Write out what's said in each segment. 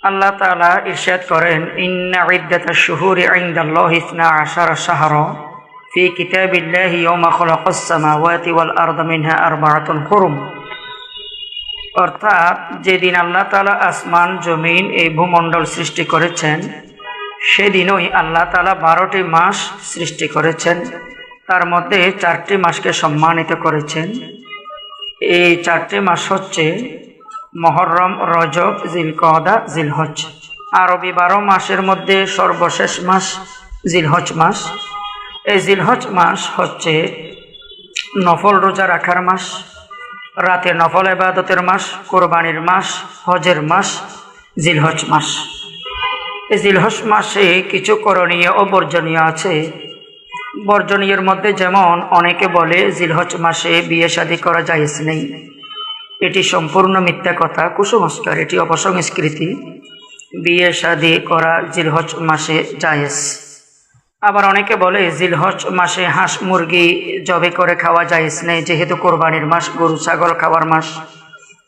আল্লাহ তাআলা ইরশাদ করেন, ইন্না ইদ্দাতাশ শুহুরি ইনদাল্লাহি 12 শাহরা ফি কিতাবিল্লাহি ইয়াওমা খালাকাস সামাওয়াতি ওয়াল আরদা মিনহা আরবাআতুন হুরুম। অর্থাৎ যেদিন আল্লাহ তাআলা আসমান জমিন এই ভূমণ্ডল সৃষ্টি করেছেন সেদিনই আল্লাহ তাআলা 12টি মাস সৃষ্টি করেছেন। তার মধ্যে 4টি মাসকে সম্মানিত করেছেন। এই 4টি মাস হচ্ছে মুহররম, রজব, জিলকওদা, জিলহজ। আরবি 12 মাসের মধ্যে সর্বশেষ মাস জিলহজ মাস। এই জিলহজ মাস হচ্ছে নফল রোজা রাখার মাস, রাতে নফল ইবাদতের মাস, কোরবানির মাস, হজের মাস জিলহজ মাস। এই জিলহজ মাসে কিছু করণীয় ও বর্জনীয় আছে। বর্জনীয়ের মধ্যে যেমন অনেকে বলে জিলহজ মাসে বিয়ে শাদী করা জায়েজ নেই। এটি সম্পূর্ণ মিথ্যা কথা, কুসংস্কার, এটি অপসংস্কৃতি। বিয়ে শাদী করা জিলহজ মাসে জায়েজ। আবার অনেকে বলে জিলহজ মাসে হাঁস মুরগি জবে করে খাওয়া জায়েজ নেই, যেহেতু কোরবানির মাস, গরু ছাগল খাওয়ার মাস।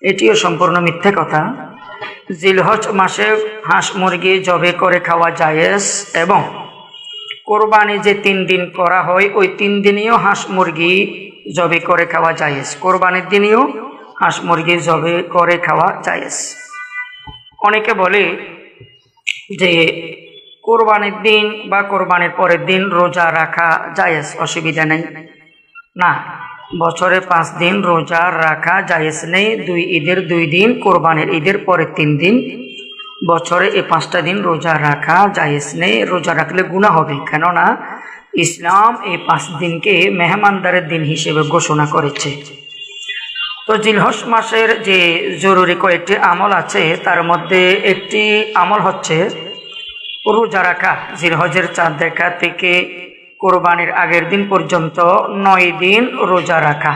এটিও সম্পূর্ণ মিথ্যে কথা। জিলহজ মাসে হাঁস মুরগি জবে করে খাওয়া জায়েজ, এবং কোরবানি যে 3 দিন করা হয় ওই 3 দিনেও হাঁস মুরগি জবে করে খাওয়া জায়েজ। কোরবানির দিনেও হাঁস মুরগি জবে করে খাওয়া জায়েজ। অনেকে বলে যে কোরবানির দিন বা কোরবানির পরের দিন রোজা রাখা জায়েজ, অসুবিধা নেই। না, বছরে 5 দিন রোজা রাখা জায়েজ নেই। 2 ঈদের 2 দিন, কোরবানির ঈদের পরের 3 দিন, বছরে এই 5টা দিন রোজা রাখা জায়েজ নেই। রোজা রাখলে গুনাহ হবে, কেননা ইসলাম এই 5 দিনকে মেহমানদারের দিন হিসেবে ঘোষণা করেছে। তো জিলহজ মাসের যে জরুরি কয়েকটি আমল আছে তার মধ্যে একটি আমল হচ্ছে রোজা রাখা। জিলহজের চাঁদ দেখা থেকে কোরবানির আগের দিন পর্যন্ত 9 দিন রোজা রাখা।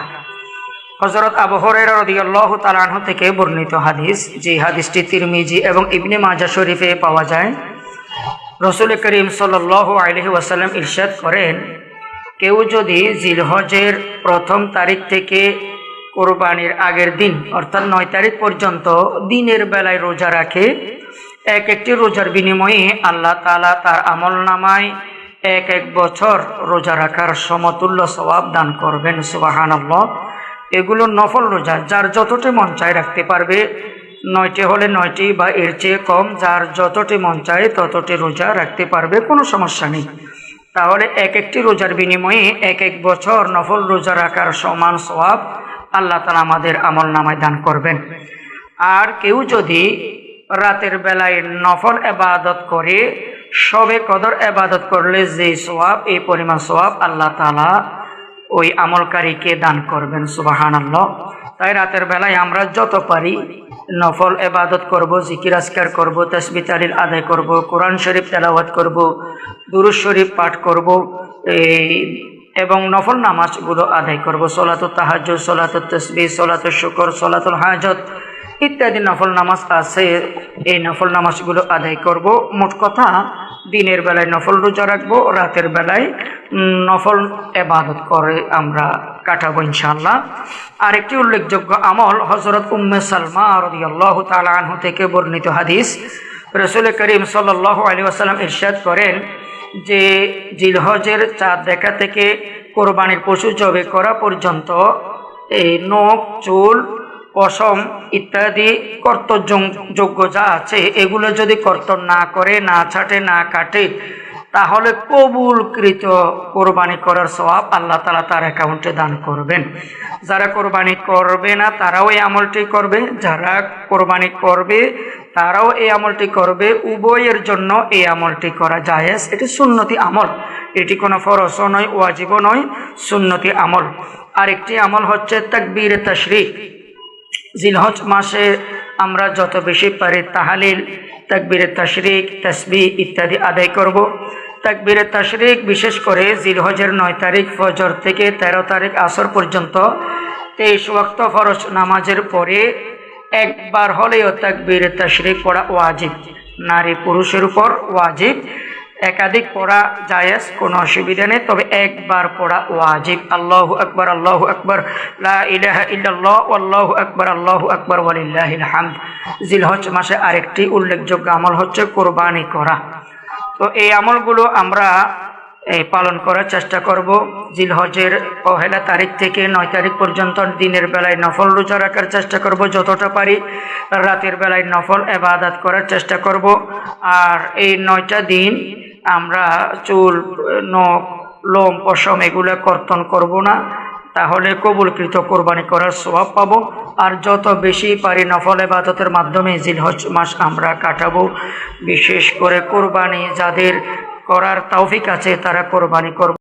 হযরত আবু হুরায়রা রাদিয়াল্লাহু তাআলা আনহু থেকে বর্ণিত হাদিস, যে হাদিসটি তিরমিজি এবং ইবনে মাজাহ শরীফে পাওয়া যায়। রাসূল করিম সাল্লাল্লাহু আলাইহি ওয়াসাল্লাম ইরশাদ করেন, কেউ যদি জিলহজের 1ম তারিখ থেকে কোরবানির আগের দিন অর্থাৎ 9 তারিখ পর্যন্ত দিনের বেলায় রোজা রাখে, একটি রোজার বিনিময়ে আল্লাহ তাআলা তার আমলনামায় 1 বছর রোজা রাখার সমতুল্য সওয়াব দান করবেন। সুবহানাল্লাহ। এগুলো নফল রোজা, যার যতটি মন চায় রাখতে পারবে। 9টি হলে 9টি বা এর চেয়ে কম, যার যতটি মন চায় ততটি রোজা রাখতে পারবে, কোনো সমস্যা নেই। তাহলে একটি রোজার বিনিময়ে 1 বছর নফল রোজা রাখার সমান সওয়াব আল্লাহ তাআলা আমাদের আমলনামায় দান করবেন। আর কেউ যদি রাতের বেলায় নফল ইবাদত করে, শবে কদর ইবাদত করলে যে সওয়াব, এই পরিমাণ সওয়াব আল্লাহ তাআলা ওই আমলকারীকে দান করবেন। সুবহানাল্লাহ। তাই রাতের বেলায় আমরা যত পারি নফল ইবাদত করব, জিকির আজকার করব, তাসবিহ তাহলিল আদায় করব, কোরআন শরীফ তেলাওয়াত করব, দুরূদ শরীফ পাঠ করব, এবং নফল নামাজগুলো আদায় করব। সলাতুত তাহাজ্জুদ, সলাতুত তাসবিহ, সলাতুল শুকর, সলাতুল হাজত ইত্যাদি নফল নামাজ আছে। এই নফল নামাজগুলো আদায় করব। মোট কথা দিনের বেলায় নফল রোজা রাখবো, রাতের বেলায় নফল ইবাদত করে আমরা কাটাবো ইনশাআল্লাহ। আরেকটি উল্লেখযোগ্য আমল হযরত উম্মে সালমা রাদিয়াল্লাহু তাআলা আনহা থেকে বর্ণিত হাদিস। রাসূল করিম সাল্লাল্লাহু আলাইহি ওয়াসাল্লাম ইরশাদ করেন যে জিলহজের চাঁদ দেখা থেকে কোরবানির পশু জবে করা পর্যন্ত এই নখ, চুল, পশম ইত্যাদি কর্তনযোগ্য যা আছে এগুলো যদি কর্তন না করে, না ছাটে, না কাটে, তাহলে কবুলকৃত কোরবানি করার সওয়াব আল্লাহ তাআলা তার অ্যাকাউন্টে দান করবেন। যারা কোরবানি করবে না তারাও এই আমলটি করবে, যারা কোরবানি করবে তারাও এই আমলটি করবে। উভয়ের জন্য এই আমলটি করা জায়েজ। এটি সুন্নতি আমল, এটি কোনো ফরজও নয়, ওয়াজিবও নয়, সুন্নতি আমল। আরেকটি আমল হচ্ছে তাকবীরে তাশরিক। জিলহজ মাসে আমরা যত বেশি পারি তাহলিল, তাকবীরে তাশরিক, তাসবিহ ইত্যাদি আদায় করব। তাকবীরে তাশরিক বিশেষ করে জিলহজের 9 তারিখ ফজর থেকে 13 তারিখ আসর পর্যন্ত 23 ওয়াক্ত ফরজ নামাজের পরে একবার হলেও তাকবীরে তাশরিক পড়া ওয়াজিব, নারী পুরুষের উপর ওয়াজিব। একাধিক পড়া জায়েজ, কোনো অসুবিধা নেই, তবে একবার পড়া ওয়াজিব। আল্লাহু আকবার, আল্লাহু আকবার, লা ইলাহা ইল্লাল্লাহ, আল্লাহু আকবার, আল্লাহু আকবার, ওয়ালিল্লাহিল হামদ। জিলহজ মাসে আরেকটি উল্লেখযোগ্য আমল হচ্ছে কোরবানি করা। তো এই আমলগুলো আমরা পালন করার চেষ্টা করব। জিলহজের 1 তারিখ থেকে 9 তারিখ পর্যন্ত দিনের বেলায় নফল রোজা রাখার চেষ্টা করব যতটা পারি, রাতের বেলায় নফল ইবাদত করার চেষ্টা করব। আর এই 9টা দিন আমরা চুল, নখ, লোম, পশম এগুলো কর্তন করব না, তাহলে কবুলকৃত কোরবানি করার সওয়াব পাবো। আর যত বেশি পারি নফল ইবাদতের মাধ্যমে জিলহজ মাস আমরা কাটাবো। বিশেষ করে কোরবানি যাদের করার তৌফিক আছে তারা কোরবানি করবে।